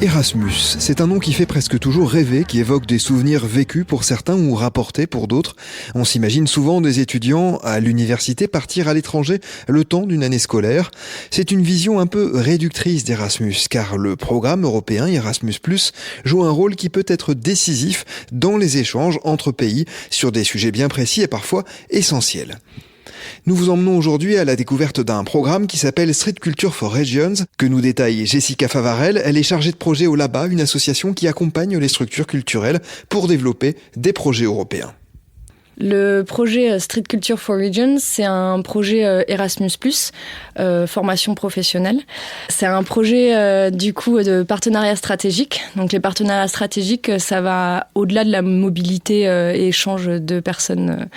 Erasmus, c'est un nom qui fait presque toujours rêver, qui évoque des souvenirs vécus pour certains ou rapportés pour d'autres. On s'imagine souvent des étudiants à l'université partir à l'étranger le temps d'une année scolaire. C'est une vision un peu réductrice d'Erasmus, car le programme européen Erasmus+, joue un rôle qui peut être décisif dans les échanges entre pays sur des sujets bien précis et parfois essentiels. Nous vous emmenons aujourd'hui à la découverte d'un programme qui s'appelle Street Culture for Regions, que nous détaille Jessica Favarel. Elle est chargée de projet au LABA, une association qui accompagne les structures culturelles pour développer des projets européens. Le projet Street Culture for Regions, c'est un projet Erasmus+, formation professionnelle. C'est un projet du coup de partenariat stratégique. Donc les partenariats stratégiques, ça va au-delà de la mobilité et échange de personnes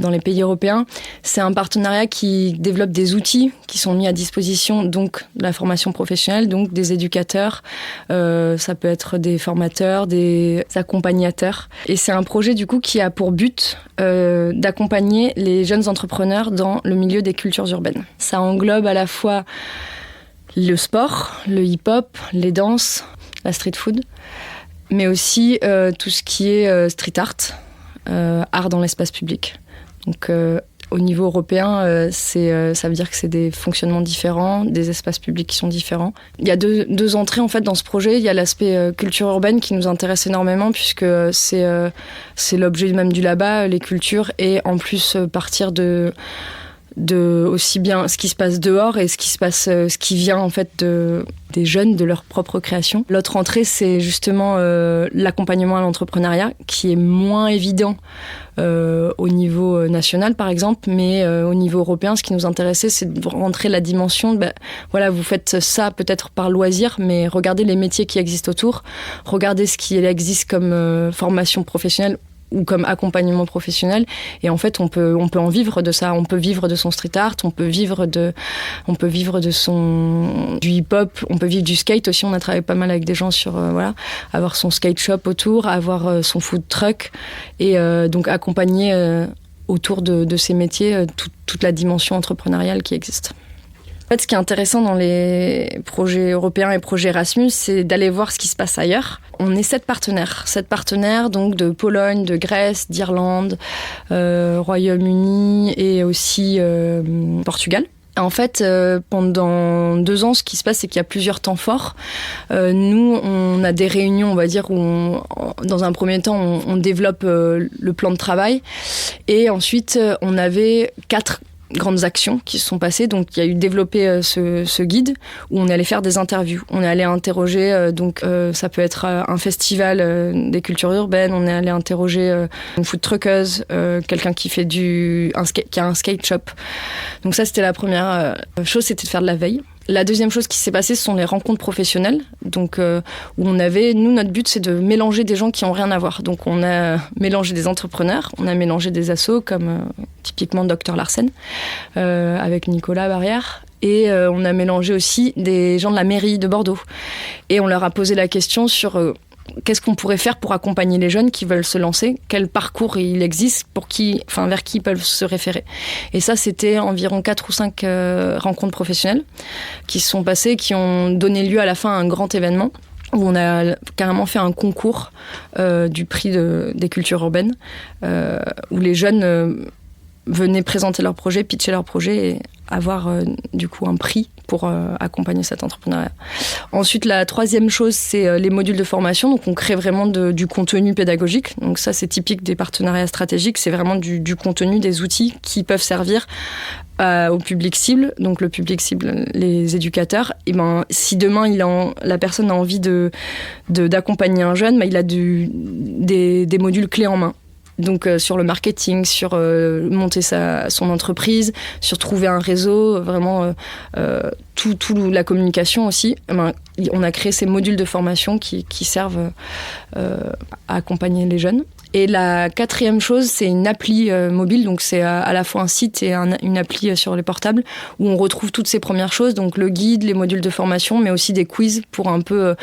dans les pays européens. C'est un partenariat qui développe des outils qui sont mis à disposition, donc de la formation professionnelle, donc des éducateurs, ça peut être des formateurs, des accompagnateurs. Et c'est un projet du coup qui a pour but d'accompagner les jeunes entrepreneurs dans le milieu des cultures urbaines. Ça englobe à la fois le sport, le hip-hop, les danses, la street food, mais aussi tout ce qui est street art, art dans l'espace public. Donc au niveau européen, ça veut dire que c'est des fonctionnements différents, des espaces publics qui sont différents. Il y a deux entrées en fait dans ce projet. Il y a l'aspect culture urbaine qui nous intéresse énormément puisque c'est l'objet même du LABA, les cultures, et en plus partir de aussi bien ce qui se passe dehors et ce qui vient en fait des jeunes, de leur propre création. L'autre entrée, c'est justement l'accompagnement à l'entrepreneuriat qui est moins évident au niveau national par exemple, mais au niveau européen, ce qui nous intéressait, c'est de rentrer la dimension voilà, vous faites ça peut-être par loisir, mais regardez les métiers qui existent autour, regardez ce qui existe comme formation professionnelle ou comme accompagnement professionnel, et en fait on peut en vivre de ça, on peut vivre de son street art, on peut vivre du hip-hop, on peut vivre du skate aussi. On a travaillé pas mal avec des gens sur avoir son skate shop autour, avoir son food truck, et donc accompagner autour de ces métiers toute la dimension entrepreneuriale qui existe. En fait, ce qui est intéressant dans les projets européens et projets Erasmus, c'est d'aller voir ce qui se passe ailleurs. On est 7 partenaires donc de Pologne, de Grèce, d'Irlande, Royaume-Uni et aussi Portugal. En fait, pendant 2 ans, ce qui se passe, c'est qu'il y a plusieurs temps forts. Nous, on a des réunions, on va dire, où dans un premier temps, on développe le plan de travail. Et ensuite, on avait 4 grandes actions qui se sont passées. Donc, il y a eu développer ce guide où on allait faire des interviews. On est allé interroger, ça peut être un festival des cultures urbaines. On est allé interroger une food truckeuse, quelqu'un qui fait qui a un skate shop. Donc ça, c'était la première chose, c'était de faire de la veille. La deuxième chose qui s'est passée, ce sont les rencontres professionnelles. Donc, où notre but, c'est de mélanger des gens qui n'ont rien à voir. Donc, on a mélangé des entrepreneurs, on a mélangé des assos comme typiquement Dr Larsen, avec Nicolas Barrière. Et on a mélangé aussi des gens de la mairie de Bordeaux. Et on leur a posé la question sur qu'est-ce qu'on pourrait faire pour accompagner les jeunes qui veulent se lancer, quel parcours il existe, vers qui ils peuvent se référer. Et ça, c'était environ 4 ou 5 rencontres professionnelles qui se sont passées, qui ont donné lieu à la fin à un grand événement où on a carrément fait un concours du prix des cultures urbaines, où les jeunes venaient présenter leur projet, pitcher leur projet et avoir du coup un prix pour accompagner cet entrepreneuriat. Ensuite, la troisième chose, c'est les modules de formation. Donc, on crée vraiment du contenu pédagogique. Donc, ça, c'est typique des partenariats stratégiques. C'est vraiment du contenu, des outils qui peuvent servir au public cible. Donc, le public cible, les éducateurs. Et si demain, la personne a envie d'accompagner un jeune, il a des modules clés en main. Donc sur le marketing, sur monter son entreprise, sur trouver un réseau, vraiment tout la communication aussi. On a créé ces modules de formation qui servent à accompagner les jeunes. Et la quatrième chose, c'est une appli mobile, donc c'est à la fois un site et une appli sur les portables, où on retrouve toutes ces premières choses, donc le guide, les modules de formation, mais aussi des quiz pour un peu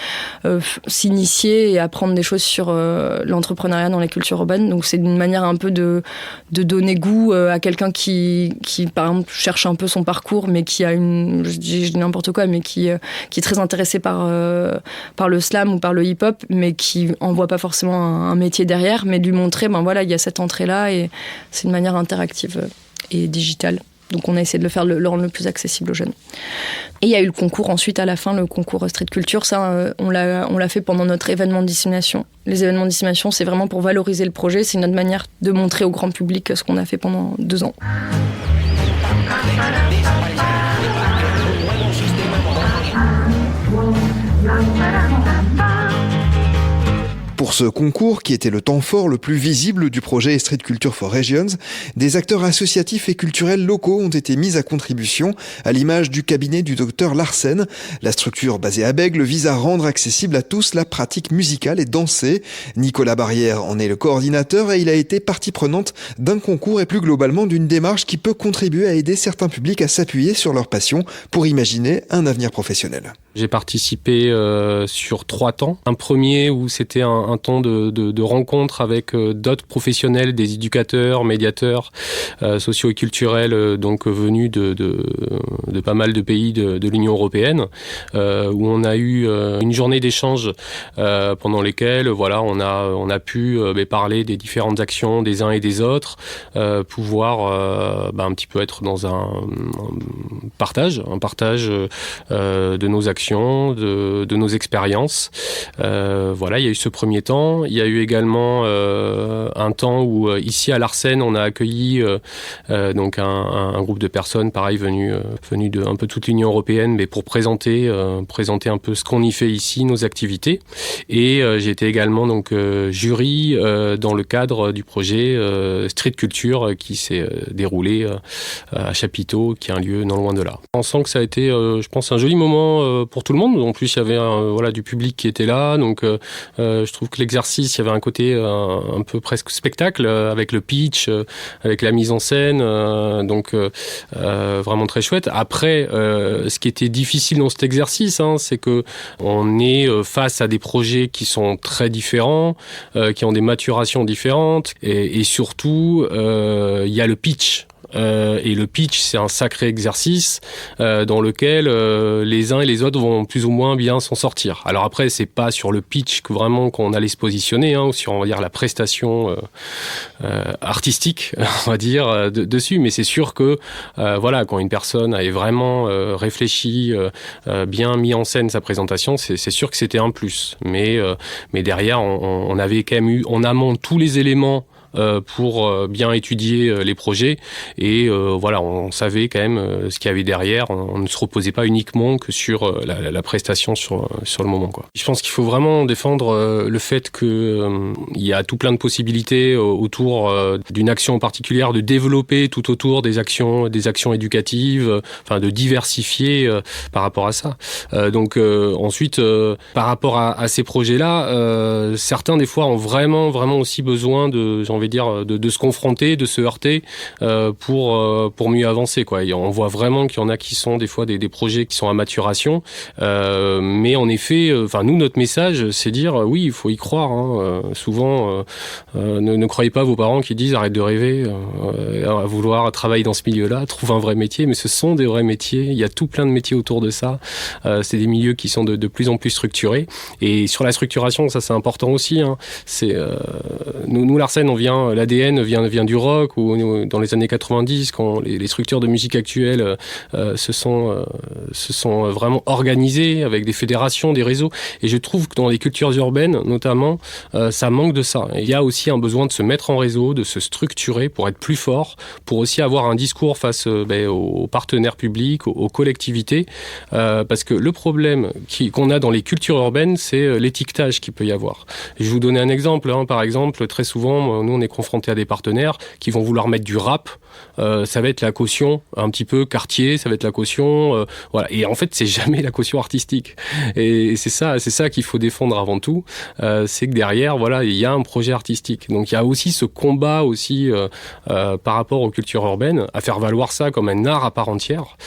s'initier et apprendre des choses sur l'entrepreneuriat dans les cultures urbaines. Donc c'est une manière un peu de donner goût à quelqu'un qui, par exemple, cherche un peu son parcours, mais qui a je dis n'importe quoi, mais qui est très intéressé par le slam ou par le hip-hop, mais qui en voit pas forcément un métier derrière, mais de lui montrer, il y a cette entrée-là, et c'est une manière interactive et digitale. Donc on a essayé de le rendre le plus accessible aux jeunes. Et il y a eu le concours ensuite à la fin, le concours Street Culture. Ça, on l'a fait pendant notre événement de dissémination. Les événements de dissémination, c'est vraiment pour valoriser le projet. C'est notre manière de montrer au grand public ce qu'on a fait pendant 2 ans. Pour ce concours, qui était le temps fort le plus visible du projet Street Culture for Regions, des acteurs associatifs et culturels locaux ont été mis à contribution, à l'image du cabinet du docteur Larsen. La structure basée à Bègles vise à rendre accessible à tous la pratique musicale et dansée. Nicolas Barrière en est le coordinateur et il a été partie prenante d'un concours et plus globalement d'une démarche qui peut contribuer à aider certains publics à s'appuyer sur leur passion pour imaginer un avenir professionnel. J'ai participé sur 3 temps. Un premier où c'était un temps de rencontre avec d'autres professionnels, des éducateurs, médiateurs socio et culturels, donc venus de pas mal de pays de l'Union européenne, où on a eu une journée d'échange pendant lesquelles on a pu parler des différentes actions des uns et des autres, pouvoir un petit peu être dans un partage de nos actions, de nos expériences. Il y a eu ce premier temps. Il y a eu également un temps où ici à Larsen, on a accueilli donc un groupe de personnes, pareil, venues de un peu toute l'Union européenne, mais pour présenter un peu ce qu'on y fait ici, nos activités. Et j'ai été également donc jury dans le cadre du projet Street Culture qui s'est déroulé à Chapiteau, qui est un lieu non loin de là. On sent que ça a été, je pense, un joli moment pour tout le monde. En plus, il y avait du public qui était là, donc je trouve que l'exercice, il y avait un côté un peu presque spectacle avec le pitch, avec la mise en scène, vraiment très chouette. Après, ce qui était difficile dans cet exercice, c'est que on est face à des projets qui sont très différents, qui ont des maturations différentes, et surtout, il y a le pitch. Et le pitch, c'est un sacré exercice dans lequel les uns et les autres vont plus ou moins bien s'en sortir. Alors après, c'est pas sur le pitch que vraiment qu'on allait se positionner, ou sur, on va dire, la prestation artistique, on va dire, dessus. Mais c'est sûr que quand une personne avait vraiment réfléchi, bien mis en scène sa présentation, c'est sûr que c'était un plus. Mais derrière, on avait quand même eu en amont tous les éléments pour bien étudier les projets, et on savait quand même ce qu'il y avait derrière. On ne se reposait pas uniquement que sur la prestation sur le moment, quoi. Je pense qu'il faut vraiment défendre le fait que il y a tout plein de possibilités autour d'une action particulière, de développer tout autour des actions éducatives, de diversifier par rapport à ça. Ensuite, par rapport à ces projets-là, certains des fois ont vraiment aussi besoin de se confronter, de se heurter pour mieux avancer, quoi. Et on voit vraiment qu'il y en a qui sont des fois des projets qui sont à maturation, mais en effet, nous, notre message, c'est dire oui, il faut y croire. Souvent, ne croyez pas vos parents qui disent arrête de rêver, à vouloir travailler dans ce milieu-là, trouve un vrai métier, mais ce sont des vrais métiers. Il y a tout plein de métiers autour de ça. C'est des milieux qui sont de plus en plus structurés. Et sur la structuration, ça c'est important aussi. C'est nous Larsen, l'ADN vient du rock, ou dans les années 90, quand les structures de musique actuelles se sont vraiment organisées avec des fédérations, des réseaux. Et je trouve que dans les cultures urbaines, notamment, ça manque de ça. Et il y a aussi un besoin de se mettre en réseau, de se structurer pour être plus fort, pour aussi avoir un discours face aux partenaires publics, aux collectivités, parce que le problème qu'on a dans les cultures urbaines, c'est l'étiquetage qu'il peut y avoir. Et je vais vous donner un exemple. Par exemple, très souvent, nous, on est confrontés à des partenaires qui vont vouloir mettre du rap ça va être la caution un petit peu quartier, ça va être la caution, voilà. Et en fait, c'est jamais la caution artistique. Et c'est ça qu'il faut défendre avant tout. C'est que derrière, voilà, il y a un projet artistique. Donc il y a aussi ce combat aussi par rapport aux cultures urbaines, à faire valoir ça comme un art à part entière,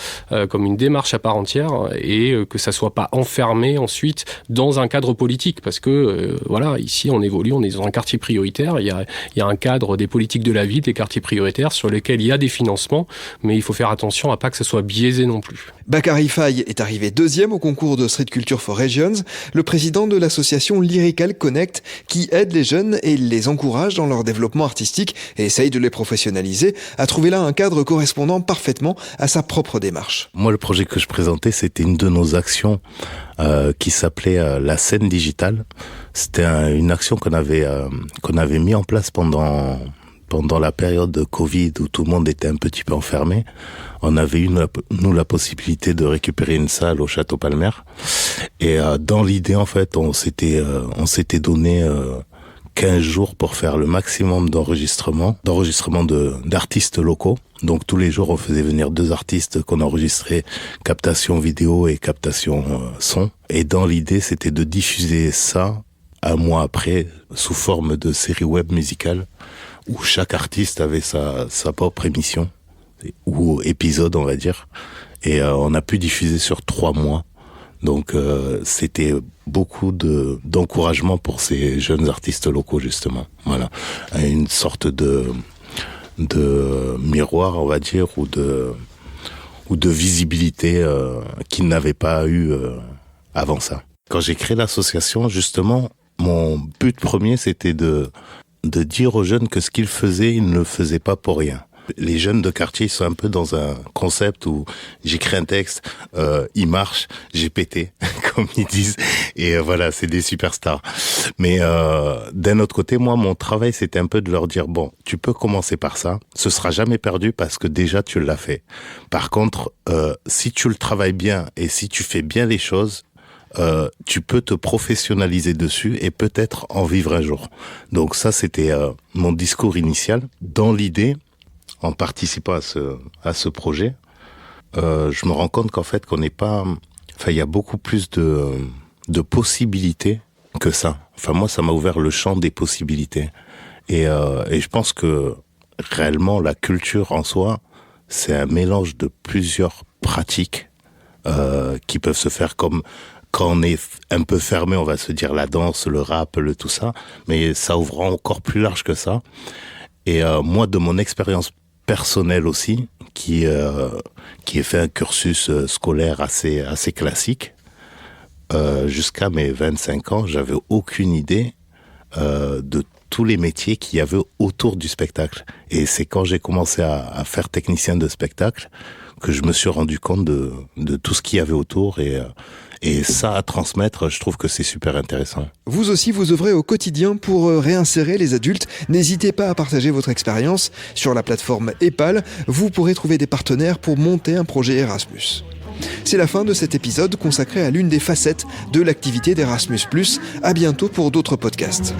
comme une démarche à part entière, et que ça soit pas enfermé ensuite dans un cadre politique, parce que voilà, ici on évolue, on est dans un quartier prioritaire, il y a un cadre des politiques de la ville, des quartiers prioritaires sur lesquels il y a des financements, mais il faut faire attention à pas que ça soit biaisé non plus. Bakary Faye est arrivé 2e au concours de Street Culture for Regions, le président de l'association Lyrical Connect, qui aide les jeunes et les encourage dans leur développement artistique et essaye de les professionnaliser, a trouvé là un cadre correspondant parfaitement à sa propre démarche. Moi, le projet que je présentais, c'était une de nos actions qui s'appelait la scène digitale. C'était une action qu'on avait mis en place pendant la période de Covid où tout le monde était un petit peu enfermé. On avait eu, nous, la possibilité de récupérer une salle au Château Palmer. Et dans l'idée, en fait, on s'était donné 15 jours pour faire le maximum d'enregistrements d'artistes locaux. Donc tous les jours, on faisait venir 2 artistes qu'on enregistrait, captation vidéo et captation son. Et dans l'idée, c'était de diffuser ça un mois après sous forme de série web musicale où chaque artiste avait sa propre émission ou épisode, on va dire. Et on a pu diffuser sur 3 mois. Donc c'était beaucoup d'encouragement pour ces jeunes artistes locaux, justement. Voilà, une sorte de miroir, on va dire, ou de visibilité qu'ils n'avaient pas eu avant ça. Quand j'ai créé l'association, justement, mon but premier, c'était de dire aux jeunes que ce qu'ils faisaient, ils ne le faisaient pas pour rien. Les jeunes de quartier, ils sont un peu dans un concept où j'écris un texte, il marche, j'ai pété, comme ils disent, et voilà, c'est des superstars. Mais d'un autre côté, moi, mon travail, c'était un peu de leur dire, bon, tu peux commencer par ça, ce sera jamais perdu parce que déjà, tu l'as fait. Par contre, si tu le travailles bien et si tu fais bien les choses, tu peux te professionnaliser dessus et peut-être en vivre un jour. Donc ça, c'était mon discours initial. Dans l'idée, en participant à ce projet, je me rends compte qu'en fait, qu'on n'est pas... Enfin, il y a beaucoup plus de possibilités que ça. Enfin, moi, ça m'a ouvert le champ des possibilités. Et je pense que réellement, la culture en soi, c'est un mélange de plusieurs pratiques qui peuvent se faire comme... Quand on est un peu fermé, on va se dire la danse, le rap, tout ça. Mais ça ouvre encore plus large que ça. Et moi, de mon expérience personnelle aussi, qui ai fait un cursus scolaire assez classique, jusqu'à mes 25 ans, j'avais aucune idée de tous les métiers qu'il y avait autour du spectacle. Et c'est quand j'ai commencé à faire technicien de spectacle que je me suis rendu compte de tout ce qu'il y avait autour et ça à transmettre, je trouve que c'est super intéressant. Vous aussi, vous œuvrez au quotidien pour réinsérer les adultes. N'hésitez pas à partager votre expérience. Sur la plateforme EPAL, vous pourrez trouver des partenaires pour monter un projet Erasmus. C'est la fin de cet épisode consacré à l'une des facettes de l'activité d'Erasmus+. À bientôt pour d'autres podcasts.